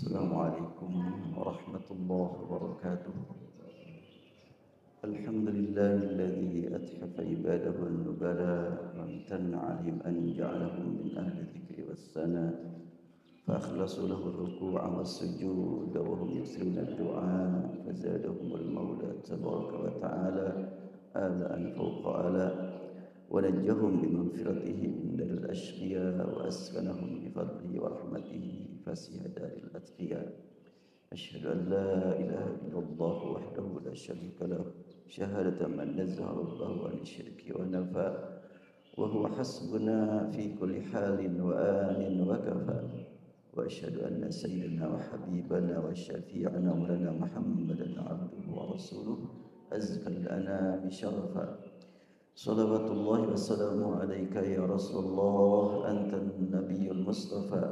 السلام عليكم ورحمة الله وبركاته. الحمد لله الذي أتحف عباده النبلاء وامتن عليهم أن جعلهم من أهل الذكر والثناء فأخلصوا له الركوع والسجود وهم يكثرون الدعاء فزادهم المولى تبارك وتعالى آلاء فوق آلاء ونجهم بمغفرته من دار الأشقياء وأسكنهم بفضله ورحمته فسيح دار الأتقياء. أشهد أن لا إله إلا الله وحده لا شريك له شهادة من نزه ربه عن الشرك ونفى وهو حسبنا في كل حال وآن وكفى. وأشهد أن سيدنا وحبيبنا وشفيعنا مولانا محمدا عبده ورسوله أزكى الأنام شرفا. صلوات الله وسلامه عليك يا رسول الله أنت النبي المصطفى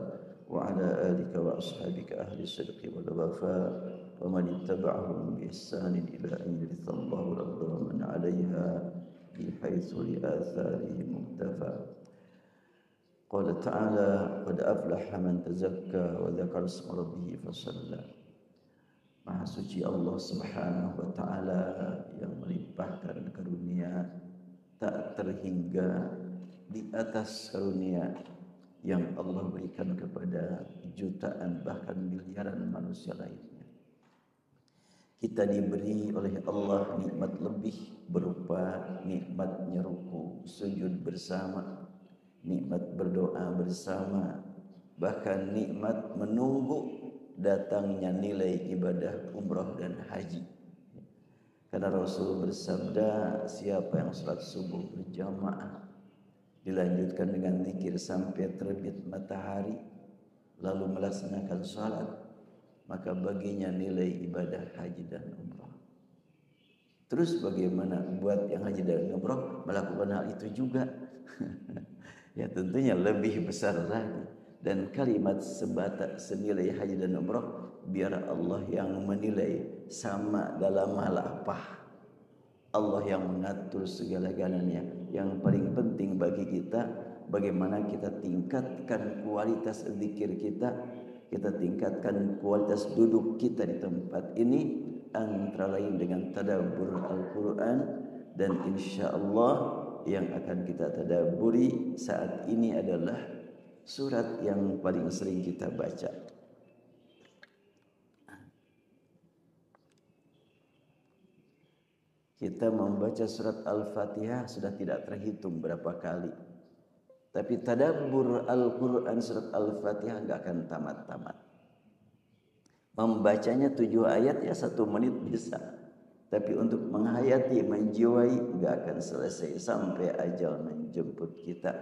وعلى آلك وأصحابك أهل الصدق والوفاء ومن اتبعهم بإحسان إلى أن يرث الله الأرض ومن عليها بحيث لآثارهم مقتفى. قال تعالى قد أفلح من تزكى وذكر اسم ربه فصلى. Maha suci Allah Subhanahu wa taala yang melimpahkan karunia tak terhingga di atas karunia yang Allah berikan kepada jutaan bahkan miliaran manusia lainnya. Kita diberi oleh Allah nikmat lebih berupa nikmatnya ruku, sujud bersama, nikmat berdoa bersama, bahkan nikmat menunggu datangnya nilai ibadah umrah dan haji. Karena Rasul bersabda, siapa yang salat subuh berjamaah dilanjutkan dengan zikir sampai terbit matahari lalu melaksanakan salat, maka baginya nilai ibadah haji dan umrah. Terus bagaimana buat yang haji dan umrah melakukan hal itu juga? Ya tentunya lebih besar lagi. Dan kalimat sebatas senilai haji dan umrah biar Allah yang menilai, sama dalam hal apa. Allah yang mengatur segala-galanya. Yang paling penting bagi kita bagaimana kita tingkatkan kualitas zikir kita tingkatkan kualitas duduk kita di tempat ini antara lain dengan tadabbur Al-Qur'an. Dan insyaallah yang akan kita tadabburi saat ini adalah surat yang paling sering kita baca. Kita membaca surat Al-Fatihah sudah tidak terhitung berapa kali. Tapi tadabbur Al-Quran surat Al-Fatihah enggak akan tamat-tamat. Membacanya 7 ayat ya 1 menit bisa. Tapi untuk menghayati, menjiwai enggak akan selesai sampai ajal menjemput kita.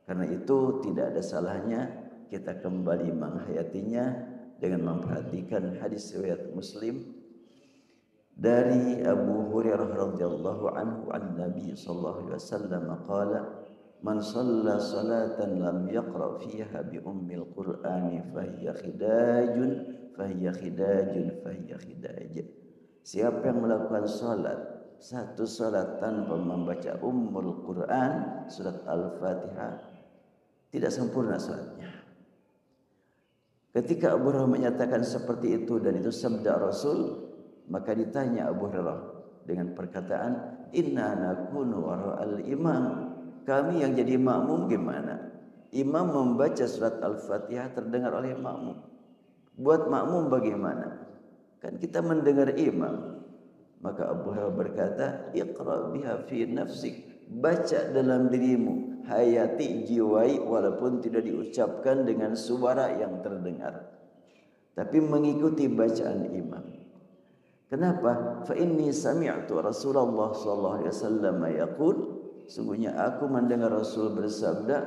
Karena itu tidak ada salahnya kita kembali menghayatinya dengan memperhatikan hadis riwayat Muslim dari Abu Hurairah radhiyallahu anhu an Nabi sallallahu alaihi wasallam qala man shalla salatan lam yaqra fiha bi ummil qur'ani fahiya khidajun siapa yang melakukan satu salat tanpa membaca ummul Qur'an surat Al-Fatihah tidak sempurna salatnya. Ketika Abu Hurairah menyatakan seperti itu dan itu sabda Rasul, maka ditanya Abu Hurairah dengan perkataan inna nakunu wara'al imam, kami yang jadi makmum gimana? Imam membaca surat Al-Fatihah terdengar oleh makmum. Buat makmum bagaimana? Kan kita mendengar imam. Maka Abu Hurairah berkata, iqra biha fi nafsik, baca dalam dirimu, hayati, jiwai, walaupun tidak diucapkan dengan suara yang terdengar, tapi mengikuti bacaan imam. Kenapa? Fa inni sami'tu Rasulullah sallallahu alaihi wasallam yaqul, sungguhnya aku mendengar Rasul bersabda,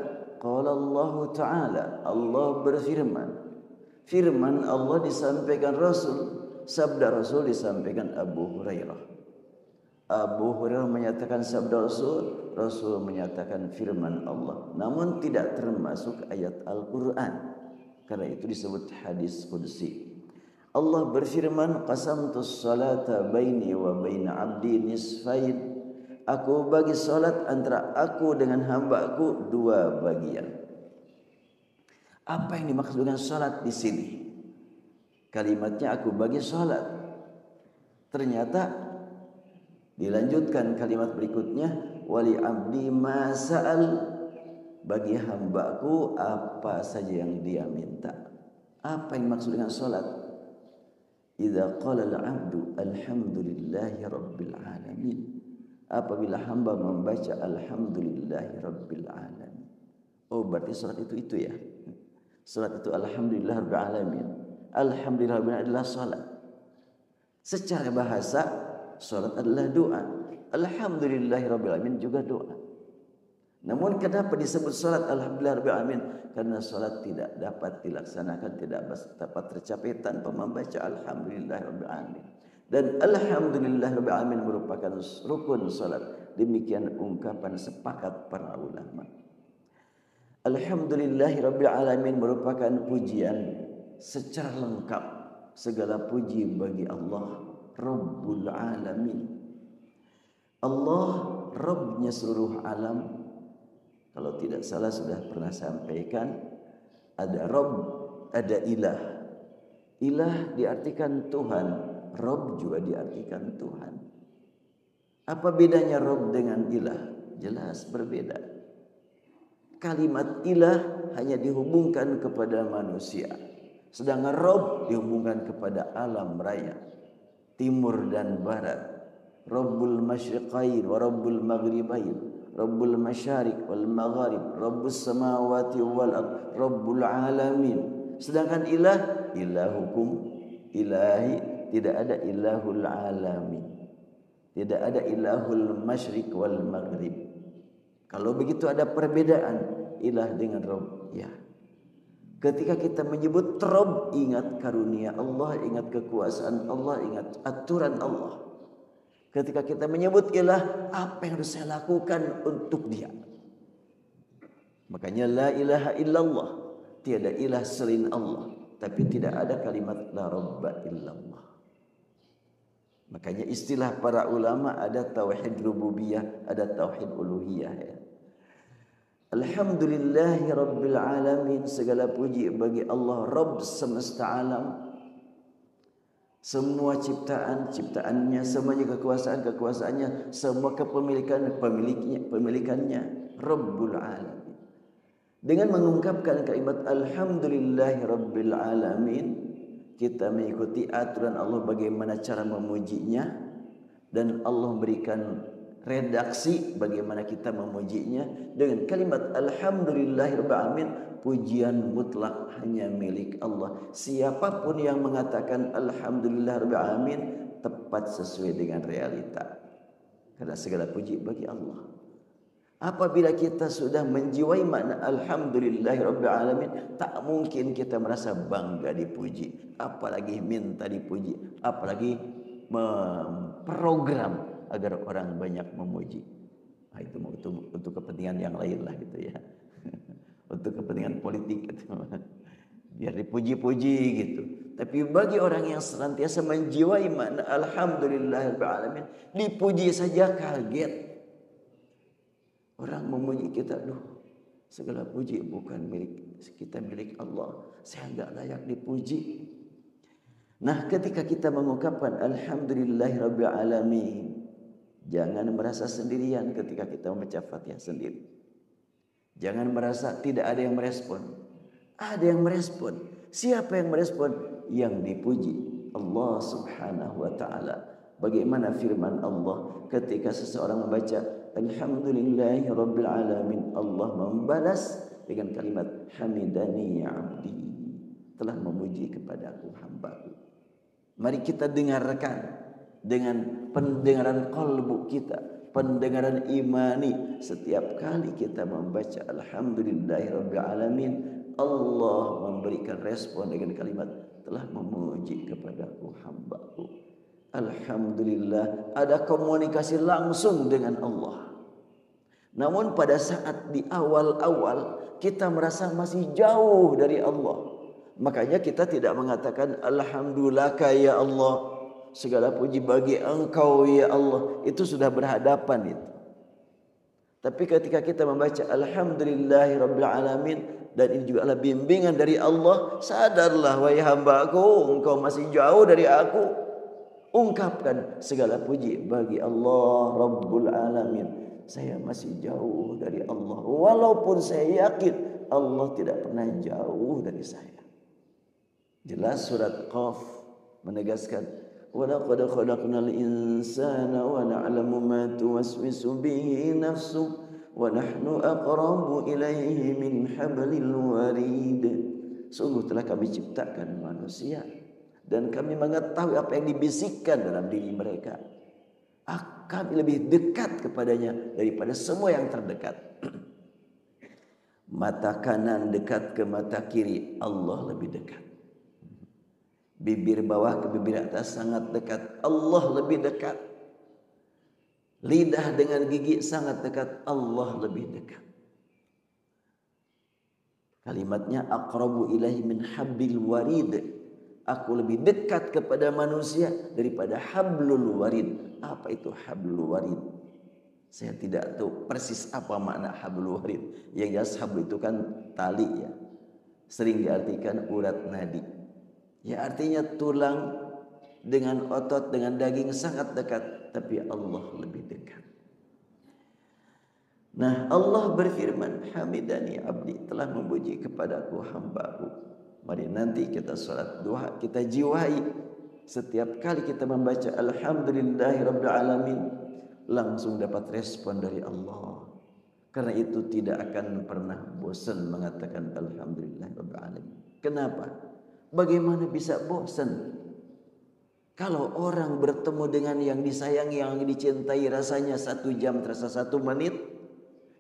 qala Allah taala, Allah berfirman. Firman Allah disampaikan Rasul, sabda Rasul disampaikan Abu Hurairah. Abu Hurairah menyatakan sabda Rasul, Rasul menyatakan firman Allah. Namun tidak termasuk ayat Al-Quran. Karena itu disebut hadis qudsi. Allah berfirman, qasamtus salata baini wa baina abdi nisfain. Aku bagi salat antara aku dengan hamba-Ku 2 bagian. Apa yang dimaksud dengan salat di sini? Kalimatnya aku bagi salat. Ternyata dilanjutkan kalimat berikutnya, wali abdi ma sa'al, bagi hambaku apa saja yang dia minta. Apa yang maksud dengan salat? Idza qala al-'abdu alhamdulillahi rabbil alamin. Apabila hamba membaca alhamdulillahi rabbil alamin. Oh, berarti salat itu ya. Salat itu alhamdulillah rabbil alamin. Alhamdulillah rabbil alamin adalah salat. Secara bahasa salat adalah doa. Alhamdulillahi rabbil alamin juga doa. Namun kenapa disebut salat alhamdulillah rabbil alamin? Karena salat tidak dapat dilaksanakan, tidak dapat tercapai tanpa membaca alhamdulillah rabbil alamin. Dan alhamdulillah rabbil alamin merupakan rukun salat. Demikian ungkapan sepakat para ulama. Alhamdulillahi rabbil alamin merupakan pujian secara lengkap. Segala puji bagi Allah Rabbul alamin. Allah Rabbnya seluruh alam. Kalau tidak salah sudah pernah sampaikan, ada Rabb, ada ilah. Ilah diartikan Tuhan, Rabb juga diartikan Tuhan. Apa bedanya Rabb dengan ilah? Jelas berbeda. Kalimat ilah hanya dihubungkan kepada manusia, sedangkan Rabb dihubungkan kepada alam raya, timur dan barat. Rabbul masyriqain wa rabbul maghribain, Rabbul masyariq wal magharib, Rabbus samawati wal ard, Rabbul alamin. Sedangkan ilah, ilahukum, ilahi, tidak ada ilahul alamin. Tidak ada ilahul masyriq wal maghrib. Kalau begitu ada perbedaan ilah dengan Rabb. Ya. Ketika kita menyebut Rabb, ingat karunia Allah, ingat kekuasaan Allah, ingat aturan Allah. Ketika kita menyebut ilah, apa yang harus saya lakukan untuk dia? Makanya la ilaha illallah, tiada ilah selain Allah. Tapi tidak ada kalimat la rabba illallah. Makanya istilah para ulama ada tauhid rububiyah, ada tauhid uluhiyah. Ya. Alhamdulillahi rabbil alamin, segala puji bagi Allah Rabb semesta alam. Semua ciptaannya, semuanya kekuasaannya, semua pemilikannya Rabbul alamin. Dengan mengungkapkan kalimat alhamdulillahi rabbil alamin, kita mengikuti aturan Allah bagaimana cara memujinya, dan Allah berikan redaksi bagaimana kita memujinya dengan kalimat alhamdulillahi rabbil alamin. Pujian mutlak hanya milik Allah. Siapapun yang mengatakan alhamdulillah rabbil alamin tepat sesuai dengan realita. Karena segala puji bagi Allah. Apabila kita sudah menjiwai makna alhamdulillah rabbil alamin, tak mungkin kita merasa bangga dipuji, apalagi minta dipuji, apalagi memprogram agar orang banyak memuji. Nah, itu untuk kepentingan yang lain lah gitu ya. Untuk kepentingan politik gitu. Biar dipuji-puji gitu. Tapi bagi orang yang senantiasa menjiwai makna alhamdulillahirabbil alamin, dipuji saja kaget. Orang memuji kita, duh, segala puji bukan milik kita, milik Allah. Saya enggak layak dipuji. Nah, ketika kita mengungkapkan alhamdulillahirabbil alamin, jangan merasa sendirian ketika kita membaca Fatihah sendiri. Jangan merasa tidak ada yang merespon. Ada yang merespon. Siapa yang merespon? Yang dipuji Allah subhanahu wa ta'ala. Bagaimana firman Allah ketika seseorang membaca alhamdulillahi rabbil alamin, Allah membalas dengan kalimat hamidani ya abdi, telah memuji kepadaku hambaku. Mari kita dengarkan dengan pendengaran qalbu kita, pendengaran imani. Setiap kali kita membaca alhamdulillahi rabbil alamin, Allah memberikan respon dengan kalimat telah memuji kepadaku hambaku. Alhamdulillah, ada komunikasi langsung dengan Allah. Namun pada saat di awal-awal kita merasa masih jauh dari Allah, makanya kita tidak mengatakan alhamdulillah ya Allah, segala puji bagi Engkau ya Allah. Itu sudah berhadapan itu. Tapi ketika kita membaca Alhamdulillahirabbil alamin, dan ini juga adalah bimbingan dari Allah, sadarlah wahai hambaku, engkau masih jauh dari aku. Ungkapkan segala puji bagi Allah Rabbul Alamin. Saya masih jauh dari Allah, walaupun saya yakin Allah tidak pernah jauh dari saya. Jelas surat Qaf menegaskan, walaqad khalaqnal insana wa na'lamu ma tuwaswisu bihi nafsuhu wa nahnu aqrabu ilaihi min hablil warid. Sungguh telah kami ciptakan manusia dan kami mengetahui apa yang dibisikkan dalam diri mereka. Kami lebih dekat kepadanya daripada semua yang terdekat. Mata kanan dekat ke mata kiri, Allah lebih dekat. Bibir bawah ke bibir atas sangat dekat, Allah lebih dekat. Lidah dengan gigi sangat dekat, Allah lebih dekat. Kalimatnya aqrabu ilaihi min hablil warid. Aku lebih dekat kepada manusia daripada hablul warid. Apa itu hablul warid? Saya tidak tahu persis apa makna hablul warid. Yang jelas hablu itu kan tali ya. Sering diartikan urat nadi. Ya artinya tulang dengan otot, dengan daging sangat dekat. Tapi Allah lebih dekat. Nah Allah berfirman, Hamidani abdi, telah memuji kepadaku hambaku. Mari nanti kita salat duha, kita jiwai setiap kali kita membaca Alhamdulillahirabbil alamin, langsung dapat respon dari Allah. Karena itu tidak akan pernah bosan mengatakan Alhamdulillahirabbil alamin. Kenapa? Bagaimana bisa bosan? Kalau orang bertemu dengan yang disayangi, yang dicintai, rasanya 1 jam terasa 1 menit,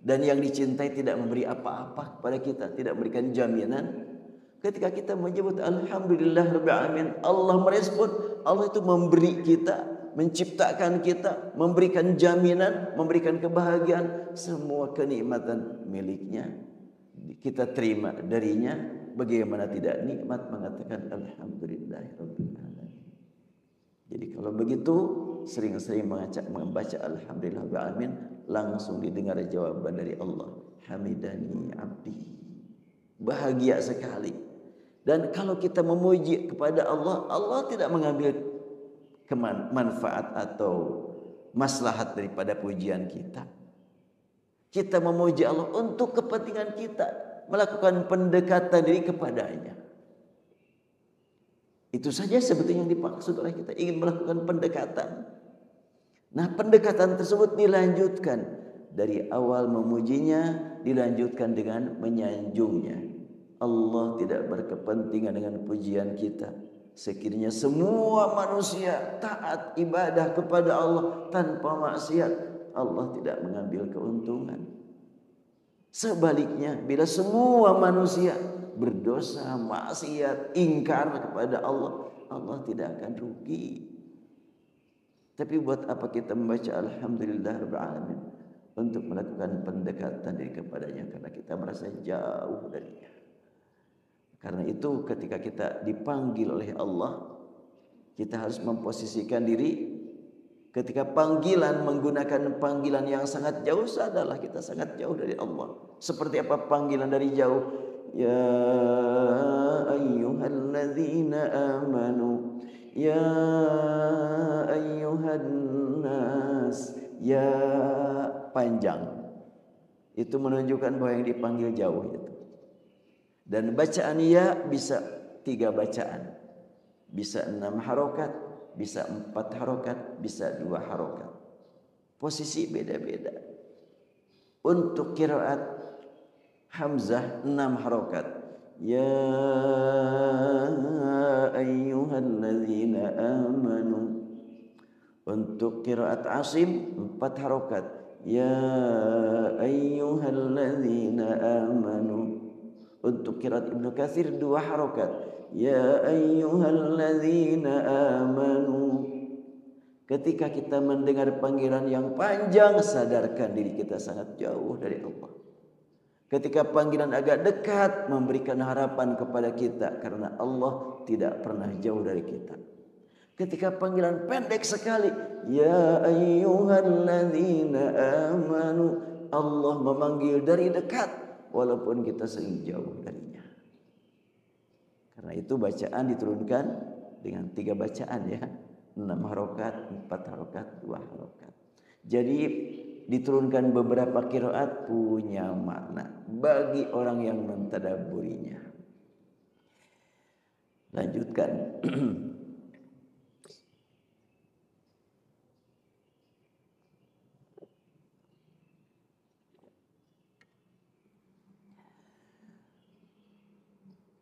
dan yang dicintai tidak memberi apa-apa kepada kita, tidak memberikan jaminan. Ketika kita menyebut Alhamdulillahirabbil alamin, Allah merespon. Allah itu memberi kita, menciptakan kita, memberikan jaminan, memberikan kebahagiaan, semua kenikmatan miliknya. Kita terima darinya. Bagaimana tidak nikmat mengatakan Alhamdulillahirabbil alamin. Jadi kalau begitu, sering-sering membaca Alhamdulillahirabbil alamin, langsung didengar jawaban dari Allah. Hamidani abdi. Bahagia sekali. Dan kalau kita memuji kepada Allah, Allah tidak mengambil manfaat atau maslahat daripada pujian kita. Kita memuji Allah untuk kepentingan kita, melakukan pendekatan diri kepadanya. Itu saja sebetulnya yang dimaksud oleh kita, ingin melakukan pendekatan. Nah, pendekatan tersebut dilanjutkan dari awal memujinya, dilanjutkan dengan menyanjungnya. Allah tidak berkepentingan dengan pujian kita. Sekiranya semua manusia taat ibadah kepada Allah tanpa maksiat, Allah tidak mengambil keuntungan. Sebaliknya, bila semua manusia berdosa, maksiat, ingkar kepada Allah, Allah tidak akan rugi. Tapi buat apa kita membaca Alhamdulillahirabbil alamin? Untuk melakukan pendekatan diri kepadanya, karena kita merasa jauh darinya. Karena itu ketika kita dipanggil oleh Allah, kita harus memposisikan diri. Ketika panggilan menggunakan panggilan yang sangat jauh, sadarlah kita sangat jauh dari Allah. Seperti apa panggilan dari jauh? Ya ayyuhalladzina amanu, ya ayyuhan nas, ya panjang. Itu menunjukkan bahwa yang dipanggil jauh itu. Dan bacaan ya bisa 3 bacaan. Bisa 6 harokat, bisa 4 harokat, bisa 2 harokat. Posisi beda-beda. Untuk qiraat Hamzah 6 harokat. Ya ayyuhalladzina amanu. Untuk qiraat Asim 4 harokat. Ya ayyuhalladzina amanu. Untuk qiraat Ibnu Katsir 2 harokat. Ya ayyuhalladzina amanu. Ketika kita mendengar panggilan yang panjang, sadarkan diri kita sangat jauh dari Allah. Ketika panggilan agak dekat, memberikan harapan kepada kita, karena Allah tidak pernah jauh dari kita. Ketika panggilan pendek sekali, ya ayyuhalladzina amanu, Allah memanggil dari dekat walaupun kita sering jauh darinya. Karena itu bacaan diturunkan dengan 3 bacaan ya. 6 harokat, 4 harokat, 2 harokat. Jadi diturunkan beberapa qiraat punya makna bagi orang yang mentadabburinya. Lanjutkan.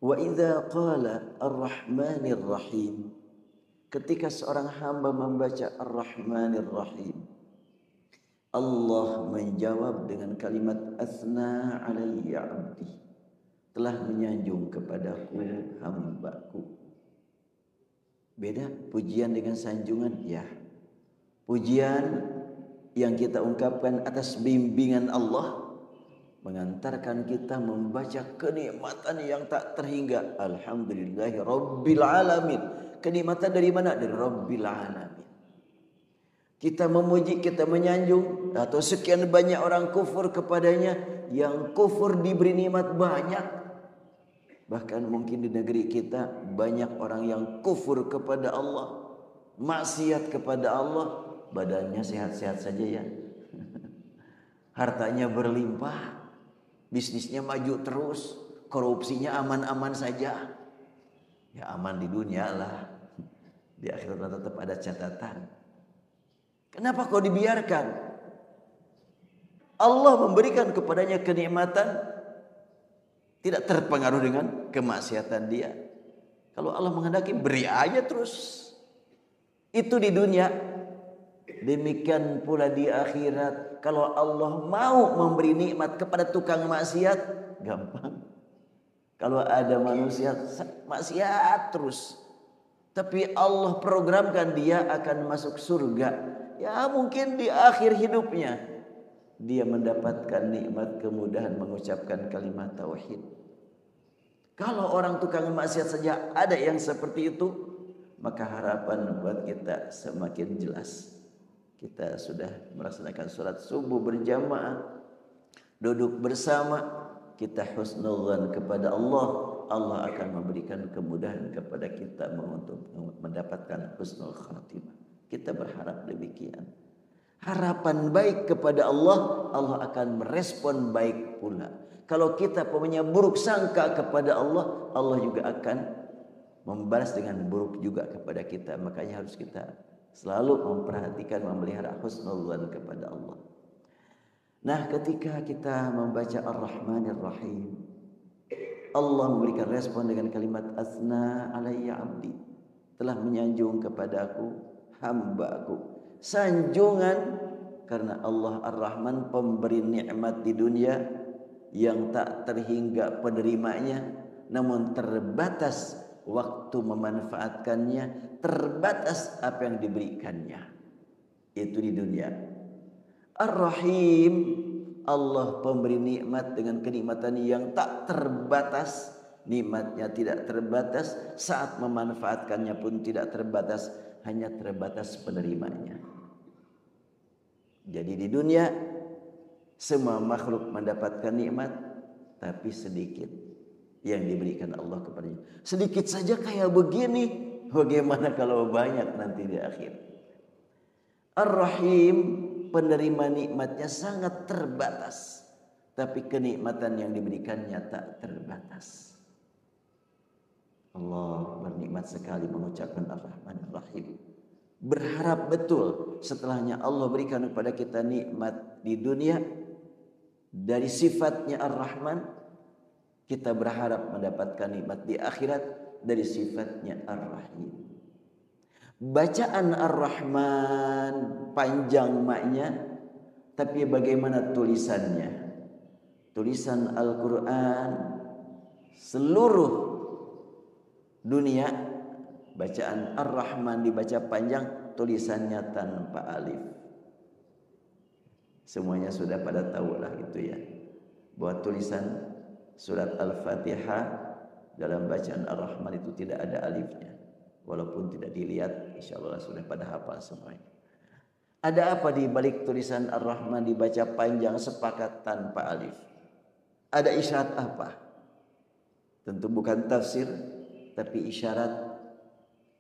Wa idza qala ar-rahmanir rahim, ketika seorang hamba membaca ar-rahmanir rahim, Allah menjawab dengan kalimat asna alayya abdi, telah menyanjung kepadaku hambaku. Beda pujian dengan sanjungan ya. Pujian yang kita ungkapkan atas bimbingan Allah mengantarkan kita membaca kenikmatan yang tak terhingga. Alhamdulillahi Rabbil Alamin. Kenikmatan dari mana? Dari Rabbil Alamin. Kita memuji, kita menyanjung, atau sekian banyak orang kufur kepadanya. Yang kufur diberi nikmat banyak. Bahkan mungkin di negeri kita banyak orang yang kufur kepada Allah, maksiat kepada Allah, badannya sehat-sehat saja ya. Hartanya berlimpah, bisnisnya maju terus, korupsinya aman-aman saja. Ya aman di dunia lah, di akhirat tetap ada catatan. Kenapa kau dibiarkan? Allah memberikan kepadanya kenikmatan, tidak terpengaruh dengan kemaksiatan dia. Kalau Allah menghendaki beri aja terus. Itu di dunia. Demikian pula di akhirat. Kalau Allah mau memberi nikmat kepada tukang maksiat, gampang. Kalau ada manusia maksiat terus, tapi Allah programkan dia akan masuk surga, ya mungkin di akhir hidupnya dia mendapatkan nikmat kemudahan mengucapkan kalimat tauhid. Kalau orang tukang maksiat saja ada yang seperti itu, maka harapan buat kita semakin jelas. Kita sudah melaksanakan sholat subuh berjamaah, duduk bersama, kita husnudzan kepada Allah. Allah akan memberikan kemudahan kepada kita untuk mendapatkan husnul khatimah. Kita berharap demikian. Harapan baik kepada Allah, Allah akan merespon baik pula. Kalau kita punya buruk sangka kepada Allah, Allah juga akan membalas dengan buruk juga kepada kita. Makanya harus kita selalu memperhatikan, memelihara husnudzan kepada Allah. Nah, ketika kita membaca Ar-Rahmanir Rahim, Allah memberikan respon dengan kalimat asna alayya abdi, telah menyanjung kepadaku hambaku. Sanjungan karena Allah Ar-Rahman pemberi nikmat di dunia yang tak terhingga penerimanya, namun terbatas waktu memanfaatkannya, terbatas apa yang diberikannya. Itu di dunia. Ar-Rahim, Allah pemberi nikmat dengan kenikmatan yang tak terbatas. Nikmatnya tidak terbatas, saat memanfaatkannya pun tidak terbatas, hanya terbatas penerimanya. Jadi di dunia semua makhluk mendapatkan nikmat, tapi sedikit yang diberikan Allah kepadanya. Sedikit saja kayak begini, bagaimana kalau banyak nanti di akhir. Ar-Rahim, penerima nikmatnya sangat terbatas, tapi kenikmatan yang diberikannya tak terbatas. Allah bernikmat sekali mengucapkan Ar-Rahman Ar-Rahim. Berharap betul setelahnya Allah berikan kepada kita nikmat di dunia dari sifatnya Ar-Rahman, kita berharap mendapatkan nikmat di akhirat dari sifatnya Ar-Rahim. Bacaan Ar-Rahman panjang maknya, tapi bagaimana tulisannya? Tulisan Al-Quran seluruh dunia, bacaan Ar-Rahman dibaca panjang, tulisannya tanpa alif. Semuanya sudah pada tahu lah itu ya, bahwa tulisan surat Al-Fatihah dalam bacaan Ar-Rahman itu tidak ada alifnya. Walaupun tidak dilihat, insya Allah sudah pada hafal semuanya. Ada apa di balik tulisan Ar-Rahman dibaca panjang sepakat tanpa alif? Ada isyarat apa? Tentu bukan tafsir, tapi isyarat.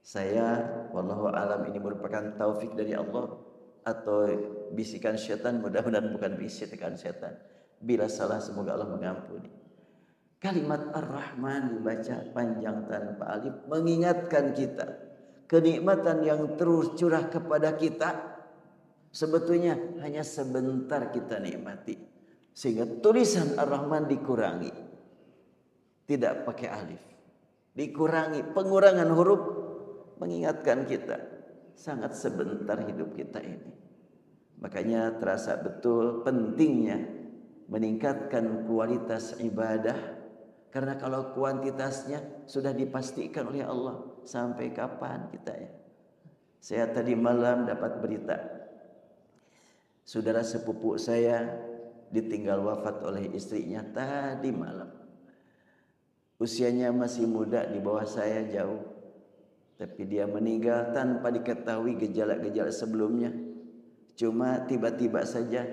Saya wallahu alam ini merupakan taufik dari Allah atau bisikan syaitan, mudah-mudahan bukan bisikan syaitan. Bila salah semoga Allah mengampuni. Kalimat Ar-Rahman dibaca panjang tanpa alif mengingatkan kita kenikmatan yang terus curah kepada kita sebetulnya hanya sebentar kita nikmati. Sehingga tulisan Ar-Rahman dikurangi. Tidak pakai alif. Dikurangi, pengurangan huruf mengingatkan kita sangat sebentar hidup kita ini. Makanya terasa betul pentingnya meningkatkan kualitas ibadah, karena kalau kuantitasnya sudah dipastikan oleh Allah, sampai kapan kita ya. Saya tadi malam dapat berita saudara sepupu saya ditinggal wafat oleh istrinya tadi malam. Usianya masih muda, di bawah saya jauh. Tapi dia meninggal tanpa diketahui gejala-gejala sebelumnya. Cuma tiba-tiba saja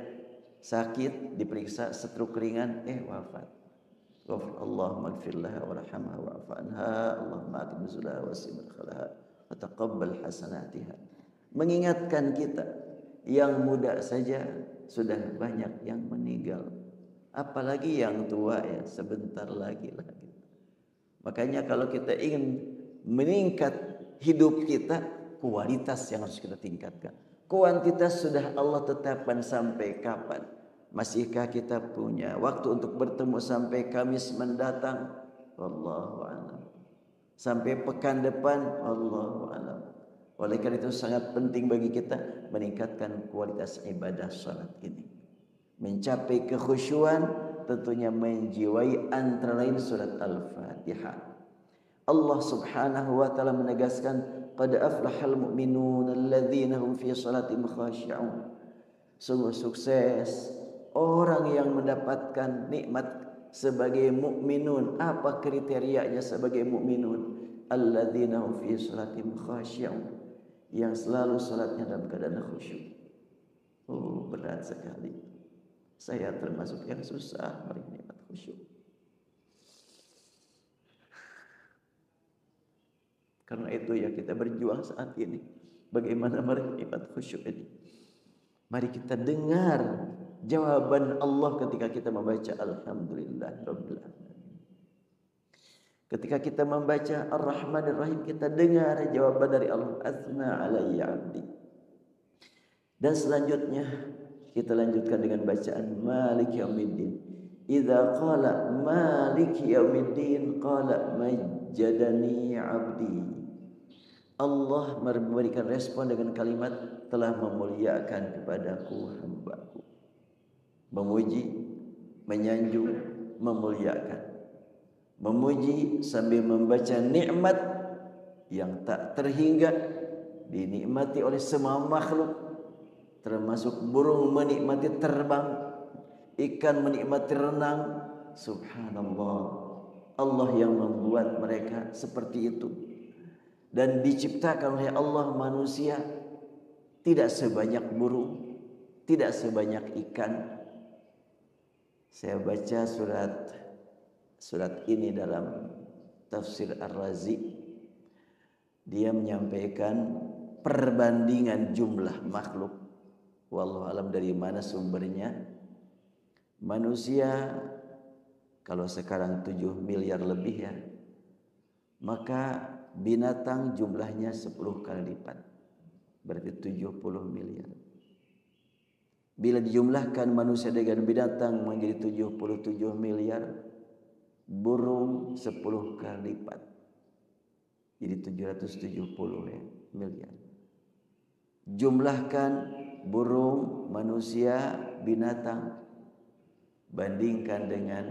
sakit, diperiksa stroke ringan, wafat. Allahumma ighfirlaha warhamha wa'fu anha, Allahumma aqim nuzulaha wasi' madkhalaha wa taqabbal hasanatiha. Mengingatkan kita, yang muda saja sudah banyak yang meninggal. Apalagi yang tua ya, sebentar lagi. Makanya kalau kita ingin meningkat hidup kita, kualitas yang harus kita tingkatkan. Kuantitas sudah Allah tetapkan sampai kapan. Masihkah kita punya waktu untuk bertemu sampai Kamis mendatang? Wallahu a'lam. Sampai pekan depan? Wallahu a'lam. Oleh karena itu sangat penting bagi kita meningkatkan kualitas ibadah salat ini. Mencapai kekhusyuan, tentunya menjiwai antara lain surat Al-Fatihah. Allah Subhanahu wa taala menegaskan, qad aflahal mu'minun alladzina hum fi salatihim khashi'un. Sungguh sukses orang yang mendapatkan nikmat sebagai mukminun. Apa kriterianya sebagai mukminun? Alladzina hum fi salatihim khashi'un, yang selalu salatnya dalam keadaan khusyuk. Oh, berat sekali. Saya termasuk yang susah meraih nikmat khusyuk. Karena itu ya kita berjuang saat ini. Bagaimana meraih nikmat khusyuk ini? Mari kita dengar jawaban Allah ketika kita membaca Alhamdulillah Rabbil Alamin. Ketika kita membaca Ar-Rahman Ar-Rahim, kita dengar jawaban dari Allah, Athna alayya abdi. Dan selanjutnya kita lanjutkan dengan bacaan Malik Yaumiddin. Idza qala Malik Yaumiddin qala majjadani abdi. Allah memberikan respon dengan kalimat telah memuliakan kepadaku hambaku. Memuji, menyanjung, memuliakan. Memuji sambil membaca nikmat yang tak terhingga, dinikmati oleh semua makhluk, termasuk burung menikmati terbang, ikan menikmati renang. Subhanallah, Allah yang membuat mereka seperti itu. Dan diciptakan oleh Allah manusia tidak sebanyak burung, tidak sebanyak ikan. Saya baca surat ini dalam tafsir Ar-Razi. Dia menyampaikan perbandingan jumlah makhluk. Wallahu alam dari mana sumbernya. Manusia kalau sekarang 7 miliar lebih ya, maka binatang jumlahnya 10 kali lipat. Berarti 70 miliar. Bila dijumlahkan manusia dengan binatang menjadi 77 miliar, burung 10 kali lipat. Jadi 770 miliar. Jumlahkan burung, manusia, binatang, bandingkan dengan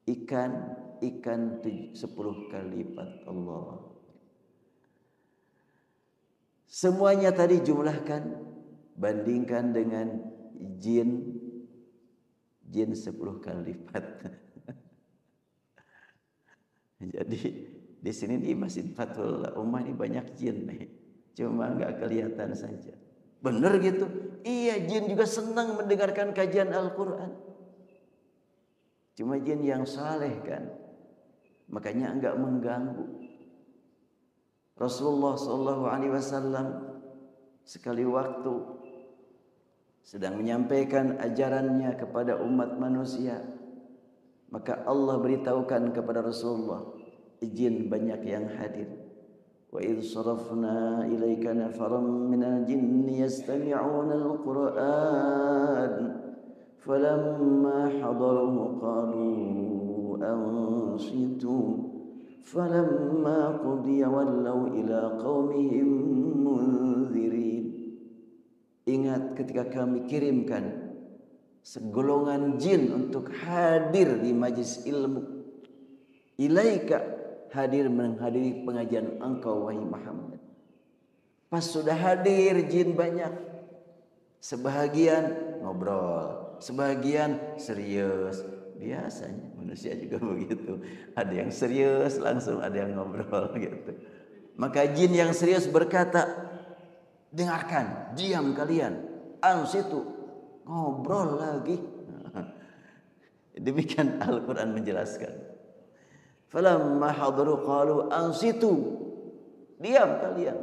ikan 10 kali lipat. Allah. Semuanya tadi jumlahkan, bandingkan dengan jin 10 kali lipat. Jadi di sini di Masjid Fathul Ummah ini banyak jin nih. Cuma enggak kelihatan saja. Benar gitu? Iya, jin juga senang mendengarkan kajian Al-Quran. Cuma jin yang saleh kan, makanya enggak mengganggu. Rasulullah SAW sekali waktu sedang menyampaikan ajarannya kepada umat manusia, maka Allah beritahukan kepada Rasulullah, jin banyak yang hadir. Wa idh sarafna ilaika nafaran minal jinni yastami'una al-Qur'an falamma hadaruhu qalu ansitu falamma qudiya wallaw ila qaumihim munzirin. Ingat ketika kami kirimkan segolongan jin untuk hadir di majlis ilmu. Ilaika, hadir menghadiri pengajian engkau wahai Muhammad. Pas sudah hadir jin banyak, sebahagian ngobrol, sebahagian serius. Biasanya manusia juga begitu. Ada yang serius langsung ada yang ngobrol gitu. Maka jin yang serius berkata, dengarkan, diam kalian. Ansitu, ngobrol lagi. Demikian Al-Quran menjelaskan. Falamma hadaru qalu ansitu, diam kalian.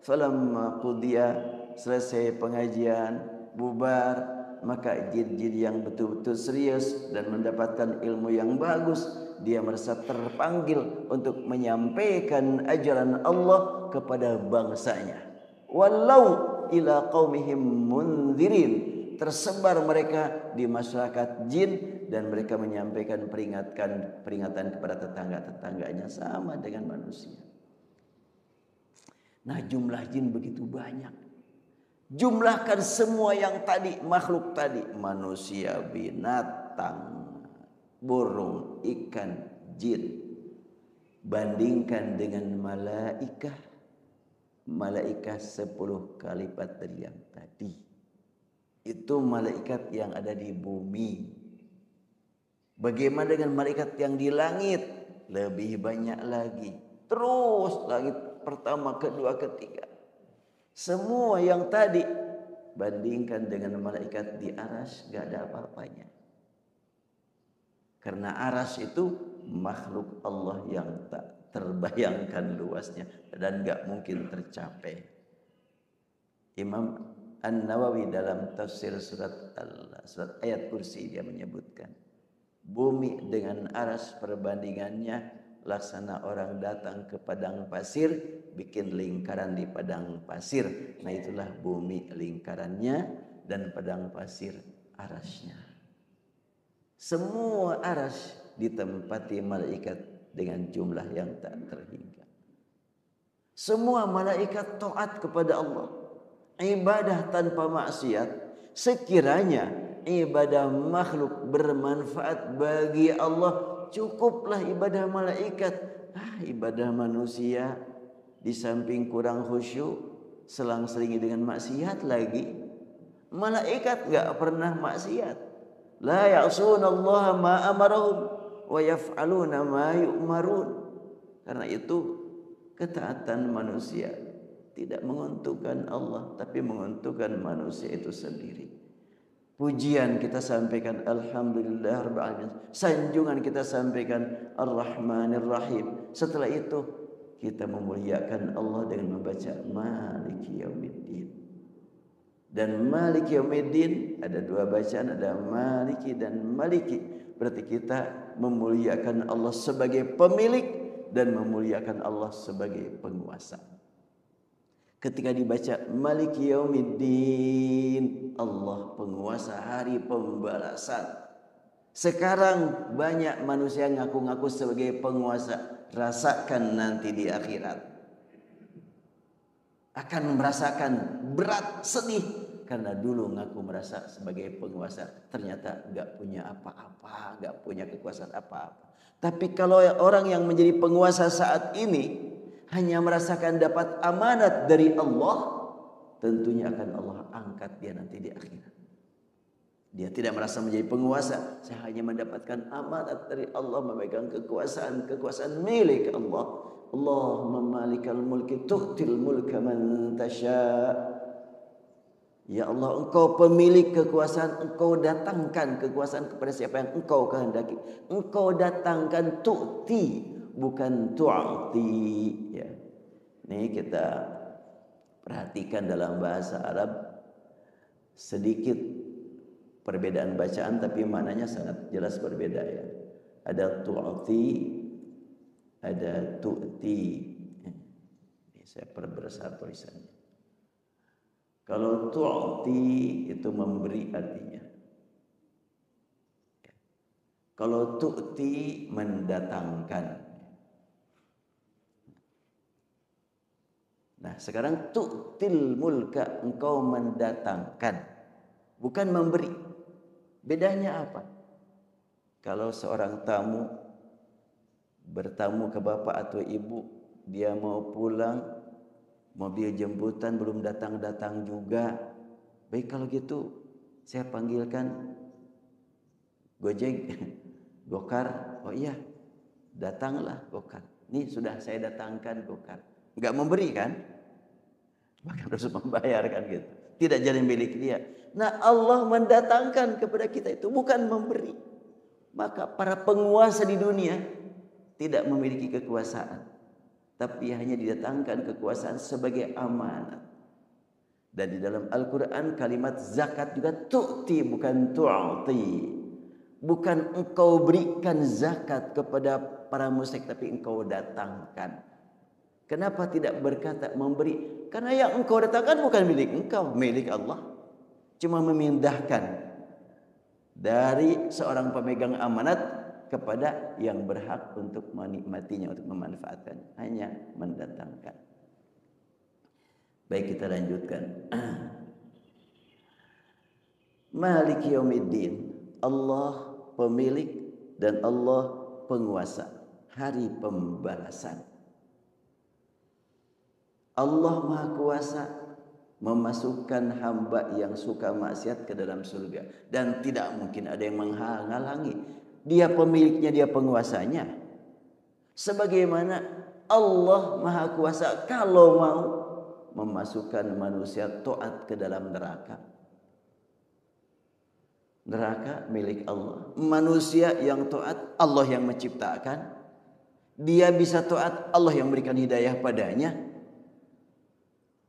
Falamma qudiya, selesai pengajian, bubar, maka jin-jin yang betul-betul serius dan mendapatkan ilmu yang bagus, dia merasa terpanggil untuk menyampaikan ajaran Allah kepada bangsanya. Wallau ila qaumihim munzirin, tersebar mereka di masyarakat jin dan mereka menyampaikan peringatan kepada tetangga-tetangganya sama dengan manusia. Nah, jumlah jin begitu banyak. Jumlahkan semua yang tadi, makhluk tadi, manusia, binatang, burung, ikan, jin, bandingkan dengan malaikah. Malaikat 10 kali lipat dari yang tadi. Itu malaikat yang ada di bumi. Bagaimana dengan malaikat yang di langit? Lebih banyak lagi. Terus langit pertama, kedua, ketiga. Semua yang tadi bandingkan dengan malaikat di aras, gak ada apa-apanya. Karena aras itu makhluk Allah yang tak terbayangkan luasnya dan gak mungkin tercapai. Imam An-Nawawi dalam tafsir surat ayat kursi dia menyebutkan, bumi dengan aras perbandingannya laksana orang datang ke padang pasir bikin lingkaran di padang pasir. Nah, itulah bumi lingkarannya dan padang pasir arasnya. Semua aras ditempati malaikat dengan jumlah yang tak terhingga. Semua malaikat taat kepada Allah, ibadah tanpa maksiat. Sekiranya ibadah makhluk bermanfaat bagi Allah, cukuplah ibadah malaikat. Ibadah manusia di samping kurang khusyuk, selang-selingi dengan maksiat lagi. Malaikat gak pernah maksiat. La ya'sunallaha ma amarahum wa yaf'aluna ma yu'marun. Karena itu ketaatan manusia tidak menguntungkan Allah, tapi menguntungkan manusia itu sendiri. Pujian kita sampaikan alhamdulillah rabbil alamin. Sanjungan kita sampaikan ar-rahmanir rahim. Setelah itu kita memuliakan Allah dengan membaca maliki yaumiddin. Dan maliki yaumiddin ada dua bacaan, ada maliki dan maliki. Berarti kita memuliakan Allah sebagai pemilik dan memuliakan Allah sebagai penguasa. Ketika dibaca maliki yaumiddin, Allah penguasa hari pembalasan. Sekarang banyak manusia ngaku-ngaku sebagai penguasa. Rasakan nanti di akhirat akan merasakan berat, sedih, karena dulu ngaku merasa sebagai penguasa, ternyata gak punya apa-apa, gak punya kekuasaan apa-apa. Tapi kalau orang yang menjadi penguasa saat ini hanya merasakan dapat amanat dari Allah, tentunya akan Allah angkat dia nanti di akhirat. Dia tidak merasa menjadi penguasa, saya hanya mendapatkan amanat dari Allah, memegang kekuasaan milik Allah. Allahumma malikal mulki tu'til mulka man tasha' Ya Allah, engkau pemilik kekuasaan, engkau datangkan kekuasaan kepada siapa yang engkau kehendaki. Engkau datangkan, tu'ti, bukan tu'ti. Ya. Ini kita perhatikan dalam bahasa Arab, sedikit perbedaan bacaan tapi maknanya sangat jelas berbeda ya. Ada tu'ti, ada tu'ti. Ini saya perbesar tulisannya. Kalau tu'ti itu memberi artinya. Kalau tu'ti mendatangkan. Nah, sekarang tu'til mulka, engkau mendatangkan, bukan memberi. Bedanya apa? Kalau seorang tamu bertamu ke bapak atau ibu, dia mau pulang, mobil jemputan belum datang-datang juga. Baik kalau gitu, saya panggilkan Gojek, Gokar. Oh iya, datanglah Gokar. Ini sudah saya datangkan Gokar. Enggak memberi kan? Bahkan harus membayar kan gitu. Tidak jadi milik dia. Nah, Allah mendatangkan kepada kita itu bukan memberi. Maka para penguasa di dunia tidak memiliki kekuasaan, tapi hanya didatangkan kekuasaan sebagai amanat. Dan di dalam Al-Quran kalimat zakat juga tu'ti, bukan tu'ti. Bukan engkau berikan zakat kepada para musyrik, tapi engkau datangkan. Kenapa tidak berkata memberi? Karena yang engkau datangkan bukan milik engkau, milik Allah. Cuma memindahkan dari seorang pemegang amanat kepada yang berhak untuk menikmatinya, untuk memanfaatkan, hanya mendatangkan. Baik, kita lanjutkan. Maliki yaumiddin, Allah pemilik dan Allah penguasa, hari pembalasan. Allah Maha Kuasa memasukkan hamba yang suka maksiat ke dalam surga, dan tidak mungkin ada yang menghalangi. Dia pemiliknya, dia penguasanya. Sebagaimana Allah Maha Kuasa kalau mau memasukkan manusia taat ke dalam neraka. Neraka milik Allah. Manusia yang taat, Allah yang menciptakan. Dia bisa taat, Allah yang berikan hidayah padanya.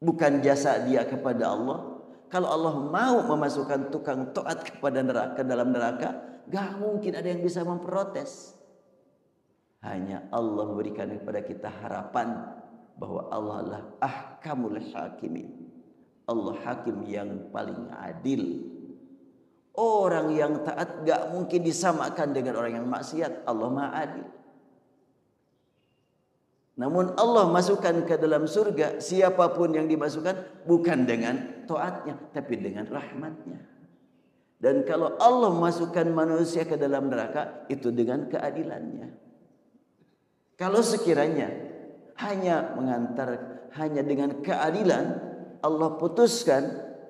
Bukan jasa dia kepada Allah. Kalau Allah mau memasukkan tukang taat kepada neraka, dalam neraka, gak mungkin ada yang bisa memprotes. Hanya Allah memberikan kepada kita harapan bahwa Allah adalah ahkamul hakimin. Allah hakim yang paling adil. Orang yang taat gak mungkin disamakan dengan orang yang maksiat. Allah Maha Adil. Namun Allah masukkan ke dalam surga siapapun yang dimasukkan bukan dengan taatnya, tapi dengan rahmatnya. Dan kalau Allah masukkan manusia ke dalam neraka, itu dengan keadilannya. Kalau sekiranya hanya dengan keadilan Allah putuskan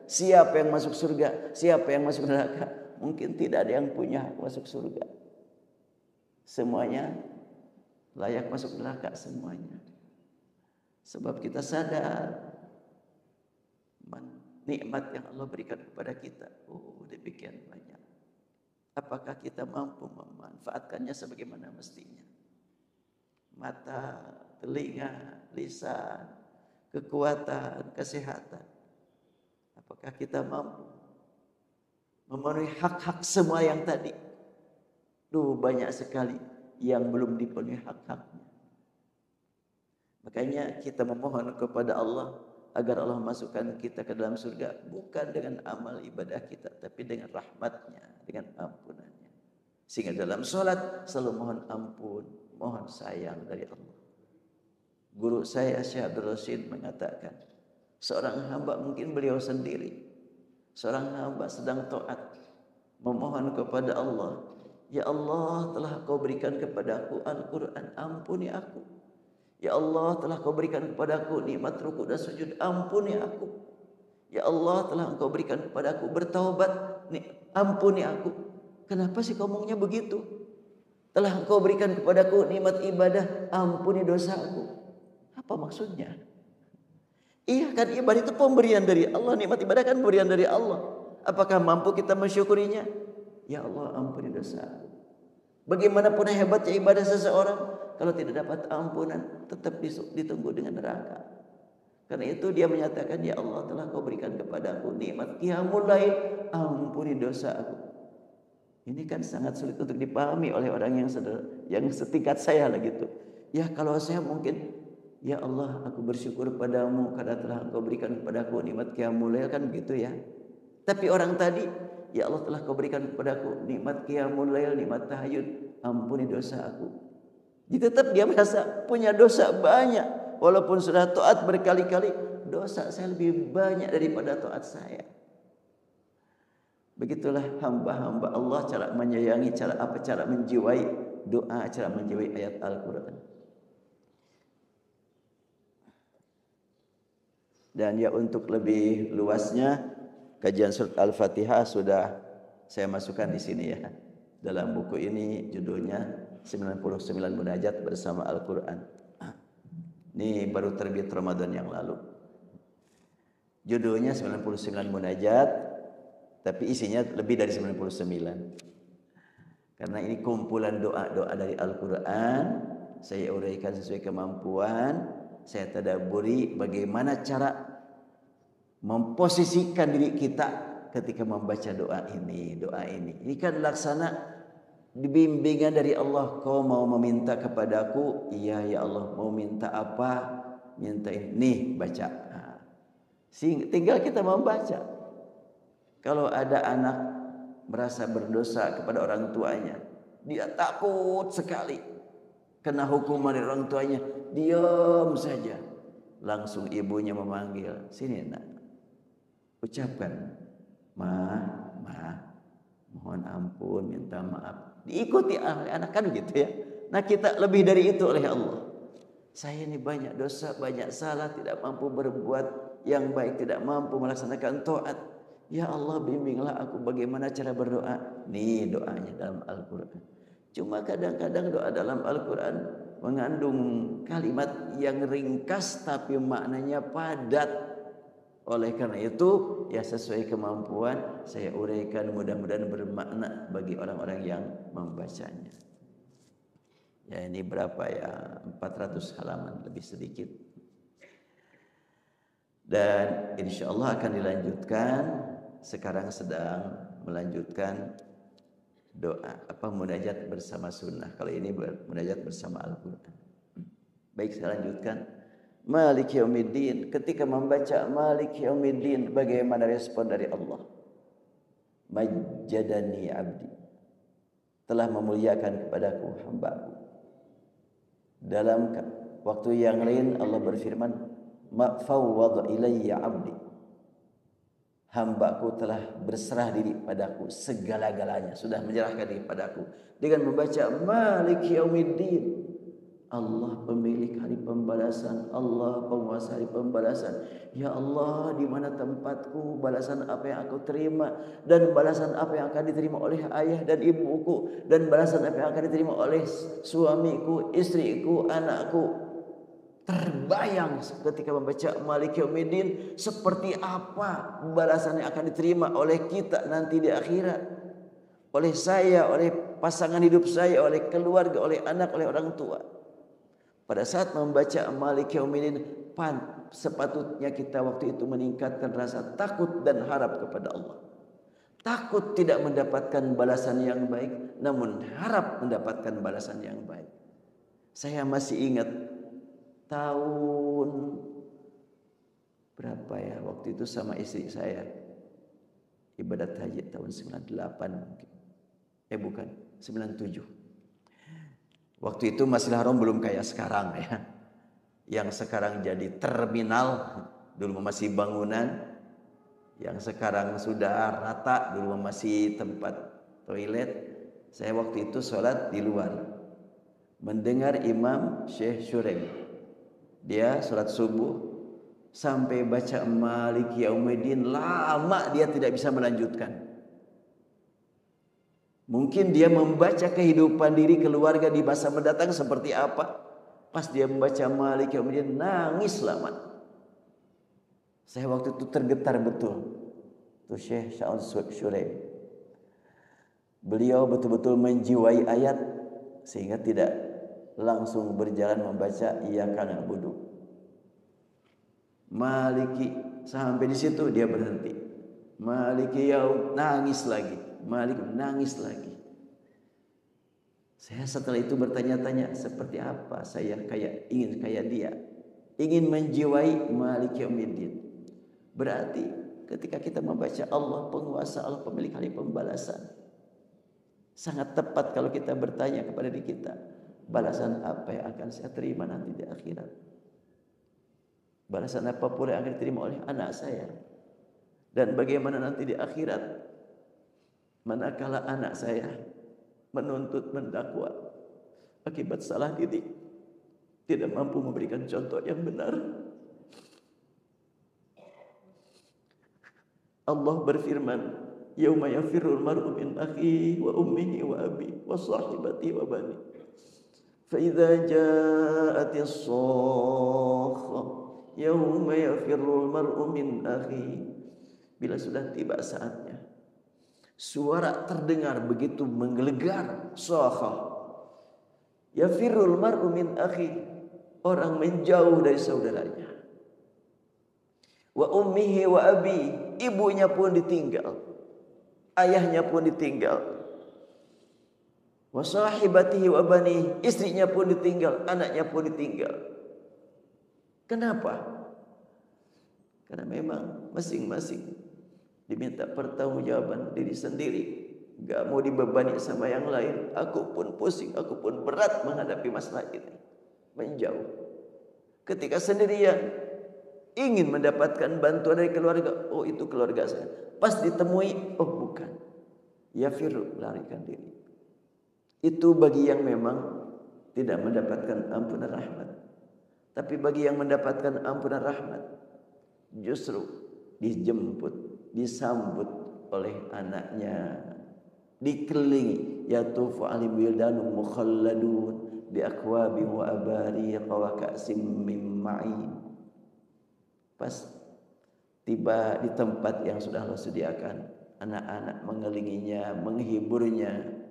siapa yang masuk surga, siapa yang masuk neraka, mungkin tidak ada yang punya hak masuk surga. Semuanya layak masuk neraka semuanya. Sebab kita sadar nikmat yang Allah berikan kepada kita, demikian banyak. Apakah kita mampu memanfaatkannya sebagaimana mestinya? Mata, telinga, lisan, kekuatan, kesehatan. Apakah kita mampu memenuhi hak-hak semua yang tadi? Banyak sekali yang belum dipenuhi hak-haknya. Makanya kita memohon kepada Allah agar Allah masukkan kita ke dalam surga bukan dengan amal ibadah kita, tapi dengan rahmatnya, dengan ampunannya. Sehingga dalam sholat selalu mohon ampun, mohon sayang dari Allah. Guru saya Syekh Abdul Rashid mengatakan, seorang hamba, mungkin beliau sendiri, seorang hamba sedang taat, memohon kepada Allah, ya Allah, telah Kau berikan kepadaku Al-Quran, ampuni aku. Ya Allah, telah Kau berikan kepadaku nikmat ruku dan sujud, ampuni aku. Ya Allah, telah Engkau berikan kepadaku bertaubat, ampuni aku. Kenapa sih Kau ngomongnya begitu? Telah Engkau berikan kepadaku nikmat ibadah, ampuni dosaku. Apa maksudnya? Iya kan, ibadah itu pemberian dari Allah, nikmat ibadah kan pemberian dari Allah. Apakah mampu kita mensyukurinya? Ya Allah, ampuni dosa. Bagaimanapun hebatnya ibadah seseorang, kalau tidak dapat ampunan, tetap ditunggu dengan neraka. Karena itu dia menyatakan, ya Allah, telah kau berikan kepadaku nikmat qiyamul lail, ampuni dosa aku. Ini kan sangat sulit untuk dipahami oleh orang yang setingkat saya lah gitu. Ya kalau saya mungkin, ya Allah, aku bersyukur padamu karena telah Engkau berikan kepadaku nikmat qiyamul lail, kan begitu ya. Tapi orang tadi, ya Allah, telah Kau berikan kepadaku nikmat qiyamul lail, nikmat tahajud, ampuni dosa aku. Jadi tetap dia merasa punya dosa banyak, walaupun sudah taat berkali-kali, dosa saya lebih banyak daripada taat saya. Begitulah hamba-hamba Allah cara menyayangi, cara menjiwai doa, cara menjiwai ayat Al-Quran. Dan ya untuk lebih luasnya kajian surat Al-Fatihah sudah saya masukkan di sini ya. Dalam buku ini judulnya 99 Munajat bersama Al-Quran. Ini baru terbit Ramadan yang lalu. Judulnya 99 Munajat, tapi isinya lebih dari 99. Karena ini kumpulan doa-doa dari Al-Quran. Saya uraikan sesuai kemampuan. Saya tadabburi bagaimana cara memposisikan diri kita ketika membaca doa ini. Ini kan laksana bimbingan dari Allah. Kau mau meminta kepadaku? Iya ya Allah. Mau minta apa? Minta ini. Nih baca. Tinggal kita membaca. Kalau ada anak merasa berdosa kepada orang tuanya, dia takut sekali kena hukuman dari orang tuanya, diam saja. Langsung ibunya memanggil, sini nak, ucapkan, ma, mohon ampun, minta maaf. Diikuti oleh anak kan gitu ya. Nah kita lebih dari itu oleh Allah. Saya ini banyak dosa, banyak salah, tidak mampu berbuat yang baik, tidak mampu melaksanakan taat. Ya Allah, bimbinglah aku bagaimana cara berdoa. Nih doanya dalam Al-Quran. Cuma kadang-kadang doa dalam Al-Quran mengandung kalimat yang ringkas tapi maknanya padat. Oleh karena itu, ya sesuai kemampuan saya uraikan, mudah-mudahan bermakna bagi orang-orang yang membacanya. Ya ini berapa ya? 400 halaman lebih sedikit. Dan insya Allah akan dilanjutkan. Sekarang sedang melanjutkan doa munajat bersama sunnah. Kalau ini munajat bersama Al-Quran. Baik, saya lanjutkan. Maliki yaumiddin. Ketika membaca Maliki yaumiddin, bagaimana respon dari Allah? Majjadani abdi. Telah memuliakan kepadaku hambaku. Dalam waktu yang lain Allah berfirman, ma'fawwad ilayya abdi. Hambaku telah berserah diri padaku segala-galanya, sudah menyerahkan diri padaku dengan membaca Maliki yaumiddin. Allah pemilik hari pembalasan, Allah penguasa hari pembalasan. Ya Allah, di mana tempatku, balasan apa yang aku terima, dan balasan apa yang akan diterima oleh ayah dan ibuku, dan balasan apa yang akan diterima oleh suamiku, istriku, anakku. Terbayang ketika membaca Maliki yaumiddin seperti apa balasan yang akan diterima oleh kita nanti di akhirat, oleh saya, oleh pasangan hidup saya, oleh keluarga, oleh anak, oleh orang tua. Pada saat membaca Maliki yaumiddin, sepatutnya kita waktu itu meningkatkan rasa takut dan harap kepada Allah. Takut tidak mendapatkan balasan yang baik, namun harap mendapatkan balasan yang baik. Saya masih ingat tahun berapa ya, waktu itu sama istri saya ibadat haji tahun 98 mungkin. Bukan, 97. Waktu itu Masjidil Haram belum kayak sekarang ya. Yang sekarang jadi terminal, dulu masih bangunan. Yang sekarang sudah rata, dulu masih tempat toilet. Saya waktu itu sholat di luar, mendengar Imam Syekh Syurem. Dia sholat subuh sampai baca Maliki yaumiddin, lama dia tidak bisa melanjutkan. Mungkin dia membaca kehidupan diri keluarga di masa mendatang seperti apa. Pas dia membaca Maliki yaumiddin, nangis lama. Saya waktu itu tergetar betul. Itu Syekh Sya'un Syuraim. Beliau betul-betul menjiwai ayat sehingga tidak langsung berjalan membaca iyyaka na'budu. Maliki, sampai di situ dia berhenti. Maliki yaum, nangis lagi. Malik nangis lagi. Saya setelah itu bertanya-tanya, seperti apa saya ingin kayak dia, ingin menjiwai Malik Yaumiddin. Berarti ketika kita membaca Allah penguasa, Allah pemilik hari pembalasan, sangat tepat kalau kita bertanya kepada diri kita, balasan apa yang akan saya terima nanti di akhirat? Balasan apa pula yang akan diterima oleh anak saya? Dan bagaimana nanti di akhirat manakala anak saya menuntut, mendakwa akibat salah didik, tidak mampu memberikan contoh yang benar. Allah berfirman, yauma yafirrul mar'u min akhihi wa ummihi wa abihi wa sahibatihi wa bani fa idza ja'atis shakha yauma yafirrul mar'u min akhihi. Bila sudah tiba saatnya, suara terdengar begitu menggelegar, shakha yafirrul mar'u min akhihi, orang menjauh dari saudaranya. Wa ummihi wa abi, ibunya pun ditinggal, ayahnya pun ditinggal. Wa sahibatihi wa bani, istrinya pun ditinggal, anaknya pun ditinggal. Kenapa? Karena memang masing-masing diminta pertanggungjawaban diri sendiri, gak mau dibebani sama yang lain. Aku pun pusing, aku pun berat menghadapi masalah ini. Menjauh. Ketika sendirian, ingin mendapatkan bantuan dari keluarga, oh itu keluarga saya. Pas ditemui, oh bukan. Yafiru, melarikan diri. Itu bagi yang memang tidak mendapatkan ampunan rahmat. Tapi bagi yang mendapatkan ampunan rahmat, justru dijemput, disambut oleh anaknya, dikelilingi, yatufu alim wildanu mukhalladun bi akwabin wa abariq wa ka'sim min ma'in. Pas tiba di tempat yang sudah Allah sediakan, anak-anak mengelilinginya, menghiburnya.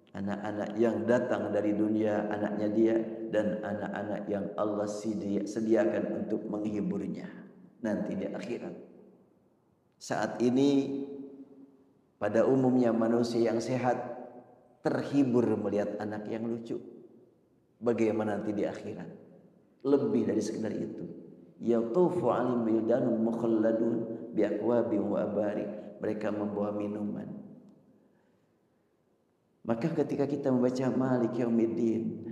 Anak-anak yang datang dari dunia, anaknya dia, dan anak-anak yang Allah sediakan untuk menghiburnya nanti di akhirat. Saat ini pada umumnya manusia yang sehat terhibur melihat anak yang lucu. Bagaimana nanti di akhirat? Lebih dari sekedar itu. Yatufu alim bildanum mukhalladun bi akwabin wa abari, mereka membawa minuman. Maka ketika kita membaca Malik Yaumiddin,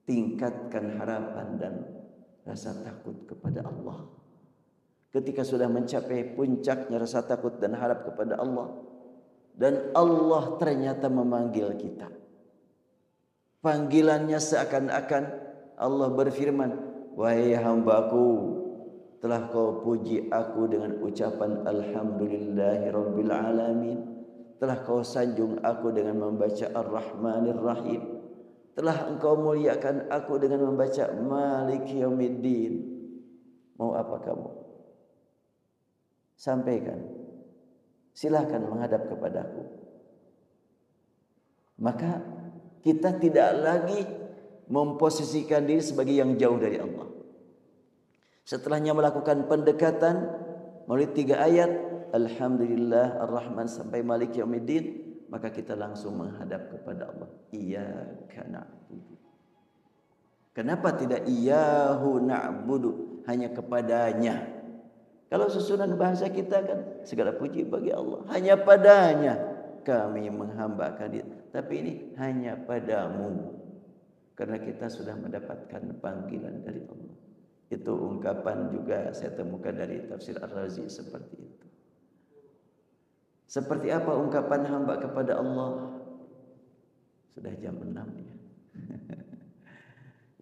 tingkatkan harapan dan rasa takut kepada Allah. Ketika sudah mencapai puncaknya rasa takut dan harap kepada Allah, dan Allah ternyata memanggil kita, panggilannya seakan-akan Allah berfirman, wahai hambaku, telah kau puji aku dengan ucapan alhamdulillahi rabbil alamin, telah kau sanjung aku dengan membaca ar-rahmanir rahim, telah engkau muliakan aku dengan membaca maliki yaumiddin. Mau apa kamu? Sampaikan, silahkan menghadap kepadaku. Maka kita tidak lagi memposisikan diri sebagai yang jauh dari Allah. Setelahnya melakukan pendekatan melalui 3 ayat, alhamdulillah, ar-rahman sampai malik yaumiddin, maka kita langsung menghadap kepada Allah. Iyyaka na'budu. Kenapa tidak iyyahu na'budu, hanya kepadanya? Kalau susunan bahasa kita kan segala puji bagi Allah, hanya padanya kami menghambakan diri. Tapi ini hanya padamu, karena kita sudah mendapatkan panggilan dari Allah. Itu ungkapan juga saya temukan dari tafsir Ar-Razi seperti itu. Seperti apa ungkapan hamba kepada Allah? Sudah jam 6 ya.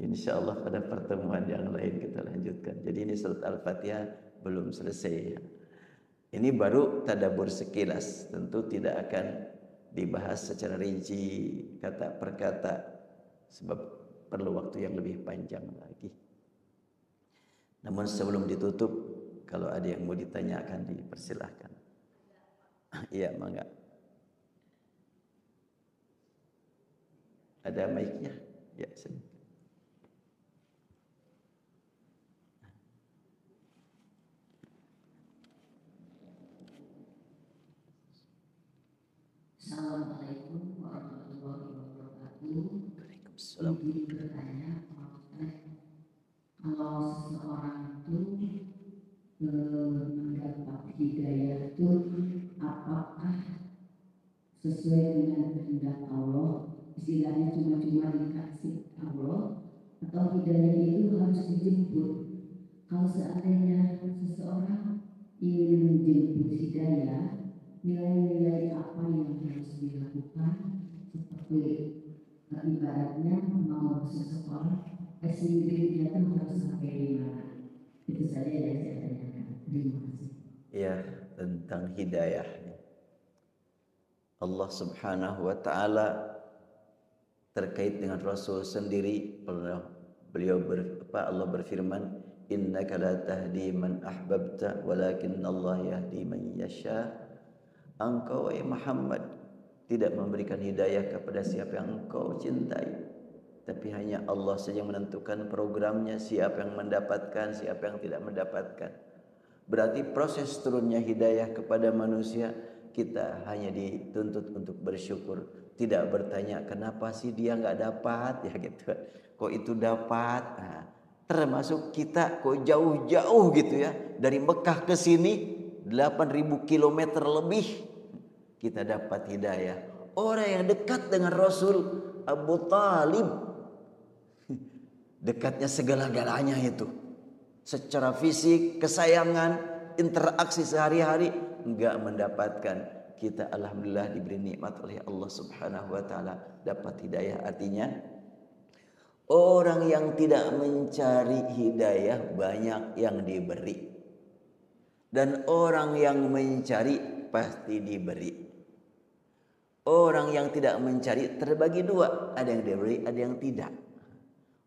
Insyaallah pada pertemuan yang lain kita lanjutkan. Jadi ini surat Al-Fatihah belum selesai. Ini baru tadabbur sekilas, tentu tidak akan dibahas secara rinci kata per kata sebab perlu waktu yang lebih panjang lagi. Namun sebelum ditutup, Kalau ada yang mau ditanyakan dipersilahkan. Iya, mangga. Ada mic-nya? Ya, sini. Assalamualaikum warahmatullahi wabarakatuh. Waalaikumsalam. Izin bertanya, kalau seseorang itu mendapat hidayah itu apakah sesuai dengan kehendak Allah, istilahnya cuma-cuma dikasih Allah, atau hidayah itu harus dijemput? Kalau seandainya seseorang ingin menjemput hidayah, nilai-nilai apa yang harus dilakukan, seperti ibaratnya mau seseorang SDG-nya itu harus sampai di mana? Itu saja yang saya tanyakan. Terima kasih. Ya, tentang hidayah. Allah Subhanahu wa taala terkait dengan Rasul sendiri, Allah berfirman, innaka la tahdi man ahbabta walakin Allah yahdi man yasha. Engkau wahai Muhammad tidak memberikan hidayah kepada siapa yang engkau cintai, tapi hanya Allah saja yang menentukan programnya, siapa yang mendapatkan, siapa yang tidak mendapatkan. Berarti proses turunnya hidayah kepada manusia, kita hanya dituntut untuk bersyukur, tidak bertanya kenapa sih dia nggak dapat, ya gitu. Kok itu dapat? Nah, termasuk kita kok jauh-jauh gitu ya, dari Mekah ke sini 8.000 kilometer lebih kita dapat hidayah. Orang yang dekat dengan Rasul, Abu Talib, dekatnya segala-galanya itu, secara fisik, kesayangan, interaksi sehari-hari, enggak mendapatkan. Kita alhamdulillah diberi nikmat oleh Allah Subhanahu wa taala dapat hidayah. Artinya orang yang tidak mencari hidayah banyak yang diberi, dan orang yang mencari pasti diberi. Orang yang tidak mencari terbagi dua, ada yang diberi, ada yang tidak.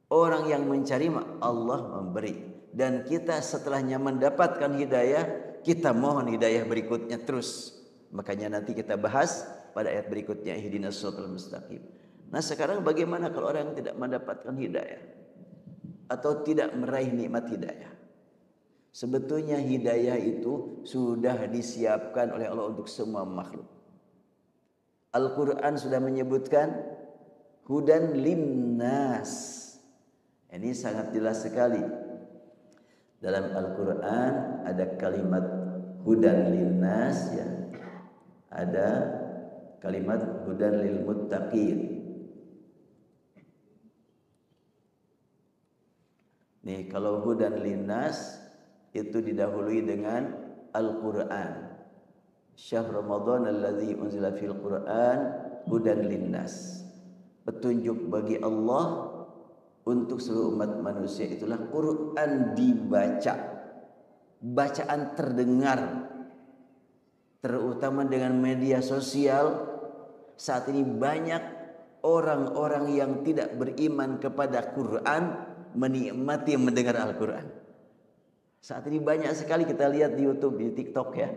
Orang yang mencari Allah memberi, dan kita setelahnya mendapatkan hidayah, kita mohon hidayah berikutnya terus. Makanya nanti kita bahas pada ayat berikutnya, ihdinas shiratal mustaqim. Nah, sekarang bagaimana kalau orang yang tidak mendapatkan hidayah atau tidak meraih nikmat hidayah? Sebetulnya hidayah itu sudah disiapkan oleh Allah untuk semua makhluk. Al-Quran sudah menyebutkan hudan linnas. Ini sangat jelas sekali. Dalam Al-Quran ada kalimat hudan linnas, ya. Ada kalimat hudan lil muttaqin. Nih, kalau hudan linnas itu didahului dengan Al-Quran. Syahr Ramadan alladzi unzila fil Quran hudan linnas. Petunjuk bagi Allah untuk seluruh umat manusia, itulah Quran dibaca. Bacaan terdengar, terutama dengan media sosial. Saat ini banyak orang-orang yang tidak beriman kepada Quran menikmati mendengar Al-Quran. Saat ini banyak sekali kita lihat di YouTube, di TikTok ya.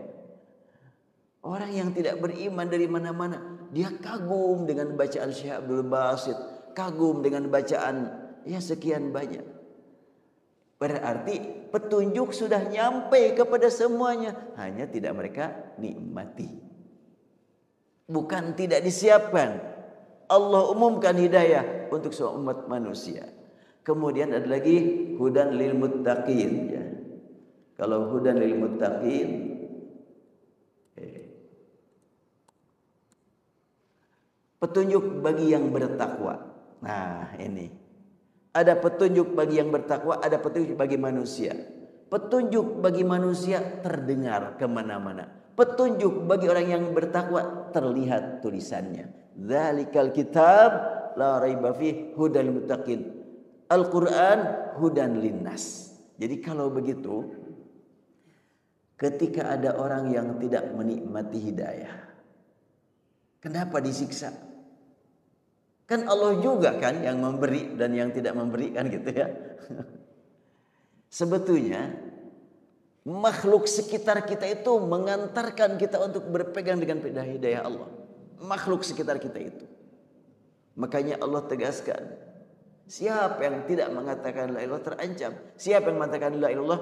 Orang yang tidak beriman dari mana-mana, dia kagum dengan bacaan Syekh Abdul Basit, kagum dengan bacaan ya sekian banyak. Berarti petunjuk sudah nyampe kepada semuanya, hanya tidak mereka nikmati. Bukan tidak disiapkan. Allah umumkan hidayah untuk semua umat manusia. Kemudian ada lagi hudan lil muttaqin, ya. Kalau hudan lil muttaqin, petunjuk bagi yang bertakwa. Nah, ini. Ada petunjuk bagi yang bertakwa, ada petunjuk bagi manusia. Petunjuk bagi manusia terdengar kemana-mana. Petunjuk bagi orang yang bertakwa terlihat tulisannya. Dzalikal kitab la raiba fih hudal muttaqin. Al-Quran hudan linnas. Jadi kalau begitu, ketika ada orang yang tidak menikmati hidayah, kenapa disiksa? Kan Allah juga kan yang memberi dan yang tidak memberi, kan gitu ya. Sebetulnya Makhluk sekitar kita itu mengantarkan kita untuk berpegang dengan hidayah Allah. Makhluk sekitar kita itu. Makanya Allah tegaskan, siapa yang tidak mengatakan la ilallah terancam. Siapa yang mengatakan la ilallah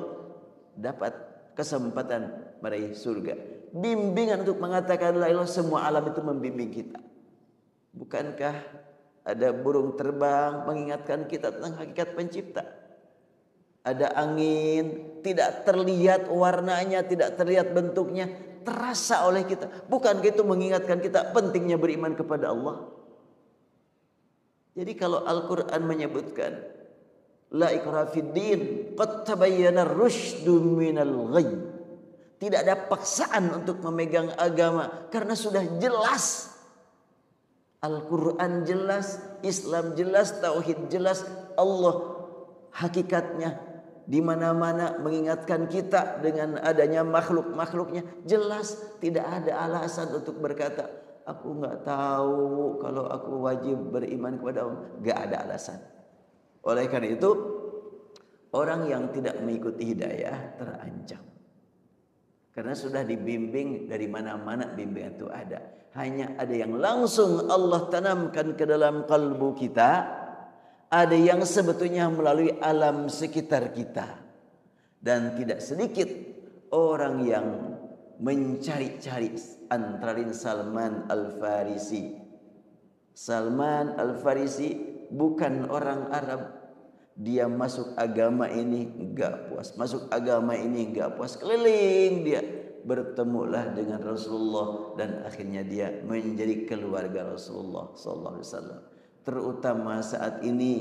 dapat kesempatan meraih surga. Bimbingan untuk mengatakan la ilallah, semua alam itu membimbing kita. Bukankah ada burung terbang mengingatkan kita tentang hakikat pencipta? Ada angin, tidak terlihat warnanya, tidak terlihat bentuknya, terasa oleh kita. Bukankah itu mengingatkan kita pentingnya beriman kepada Allah? Jadi kalau Al-Quran menyebutkan la ikraha fid din, qad tabayyana ar-rusydu minal ghayy. Tidak ada paksaan untuk memegang agama karena sudah jelas. Al-Quran jelas, Islam jelas, tauhid jelas, Allah hakikatnya di mana-mana mengingatkan kita dengan adanya makhluk-makhluknya. Jelas, tidak ada alasan untuk berkata, aku nggak tahu kalau aku wajib beriman kepada Allah. Nggak ada alasan. Oleh karena itu, orang yang tidak mengikuti hidayah terancam. Karena sudah dibimbing dari mana-mana, bimbingan itu ada. Hanya ada yang langsung Allah tanamkan ke dalam kalbu kita, ada yang sebetulnya melalui alam sekitar kita. Dan tidak sedikit orang yang mencari-cari, antara lain Salman Al-Farisi. Salman Al-Farisi bukan orang Arab. Dia masuk agama ini enggak puas, masuk agama ini enggak puas, keliling dia, bertemulah dengan Rasulullah dan akhirnya dia menjadi keluarga Rasulullah sallallahu alaihi wasallam. Terutama saat ini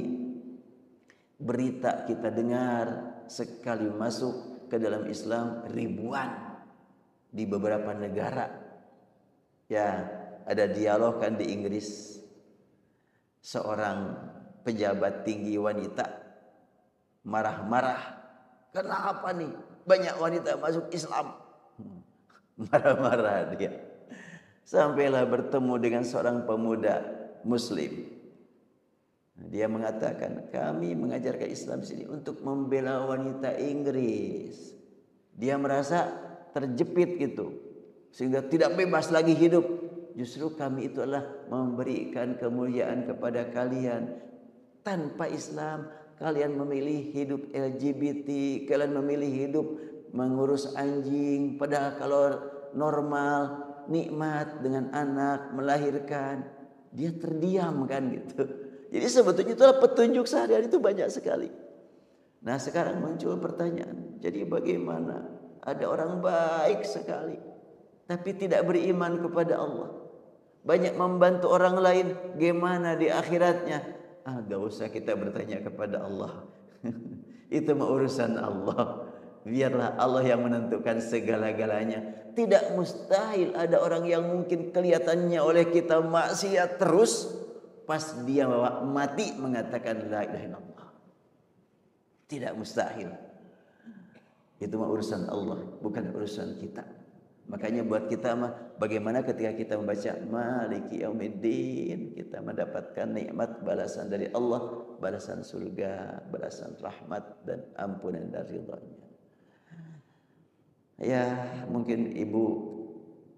berita kita dengar sekali masuk ke dalam Islam ribuan di beberapa negara. Ya, ada dialog kan di Inggris. Seorang pejabat tinggi wanita marah-marah. Kenapa nih banyak wanita masuk Islam? Marah-marah dia. Sampailah bertemu dengan seorang pemuda Muslim. Dia mengatakan, kami mengajarkan Islam di sini untuk membela wanita Inggris. Dia merasa terjepit gitu, sehingga tidak bebas lagi hidup. Justru kami itu adalah memberikan kemuliaan kepada kalian. Tanpa Islam, kalian memilih hidup LGBT, kalian memilih hidup mengurus anjing. Padahal kalau normal, nikmat dengan anak, melahirkan, dia terdiam kan gitu. Jadi sebetulnya itulah petunjuk sehari-hari itu banyak sekali. Nah sekarang muncul pertanyaan, jadi bagaimana? Ada orang baik sekali, tapi tidak beriman kepada Allah. Banyak membantu orang lain, gimana di akhiratnya? Gak usah kita bertanya kepada Allah. Itu mah urusan Allah. Biarlah Allah yang menentukan segala-galanya. Tidak mustahil ada orang yang mungkin kelihatannya oleh kita maksiat terus, pas dia mati mengatakan la ilaha illallah. Tidak mustahil. Itu mah urusan Allah, bukan urusan kita. Makanya buat kita mah bagaimana ketika kita membaca Maliki Yaumiddin, kita mendapatkan nikmat balasan dari Allah, balasan surga, balasan rahmat dan ampunan dari ridha-Nya. Ya, mungkin Ibu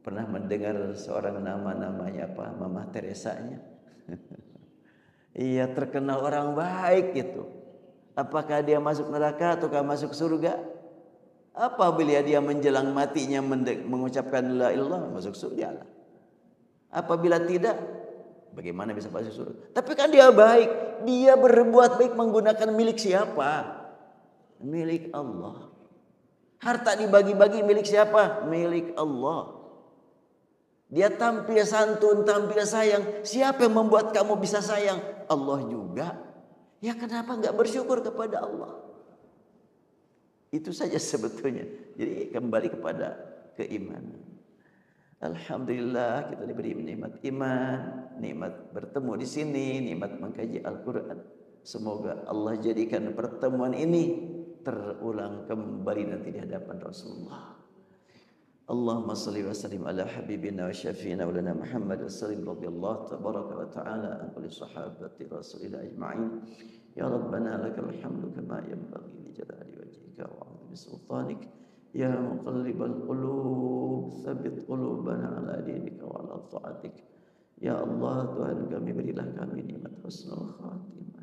pernah mendengar seorang namanya apa? Mama Teresanya. Iya, terkenal orang baik gitu. Apakah dia masuk neraka ataukah masuk surga? Apabila dia menjelang matinya mengucapkan la ilallah, masuk surga lah. Apabila tidak, bagaimana bisa masuk surga? Tapi kan dia baik, dia berbuat baik menggunakan milik siapa? Milik Allah. Harta dibagi-bagi milik siapa? Milik Allah. Dia tampil santun, tampil sayang. Siapa yang membuat kamu bisa sayang? Allah juga. Ya kenapa enggak bersyukur kepada Allah? Itu saja sebetulnya. Jadi kembali kepada keimanan. Alhamdulillah kita diberi nikmat iman, nikmat bertemu di sini, nikmat mengkaji Al-Quran. Semoga Allah jadikan pertemuan ini terulang kembali nanti di hadapan Rasulullah. Allahumma salli wa sallim ala habibina wa syafiina wa lana Muhammad wa sallim radhiyallahu tabaraka wa ta'ala an kulli sahabati Rasulillah ajma'in. Ya Rabbana lakal hamdu kama yanbaghi li jalali wajhika wa 'azimi sultanik. Ya muqallibal qulub, tsabbit qulubana ala dinika wa ala ta'atik. Ya Allah, Tuhan kami, berilah kami nikmat husnul khatimah.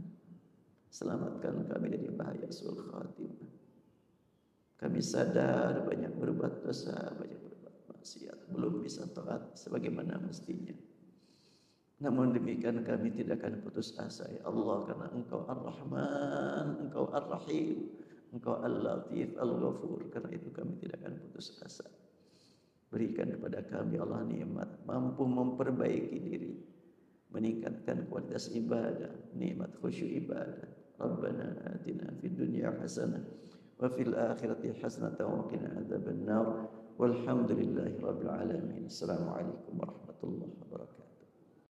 Selamatkan kami dari bahaya suul khatimah. Kami sadar banyak berbuat dosa, banyak berbuat maksiat, belum bisa taat sebagaimana mestinya. Namun demikian kami tidak akan putus asa ya Allah, karena Engkau Ar-Rahman, Engkau Ar-Rahim, Engkau Al-Latif, Al-Ghafur. Karena itu kami tidak akan putus asa. Berikan kepada kami Allah nikmat mampu memperbaiki diri, meningkatkan kualitas ibadah, nikmat khusyuk ibadah. Rabbana atina fid dunya hasanah wa fil akhirati hasanah wa qina adzabannar. Walhamdulillahi rabbil alamin. Assalamualaikum warahmatullahi wabarakatuh.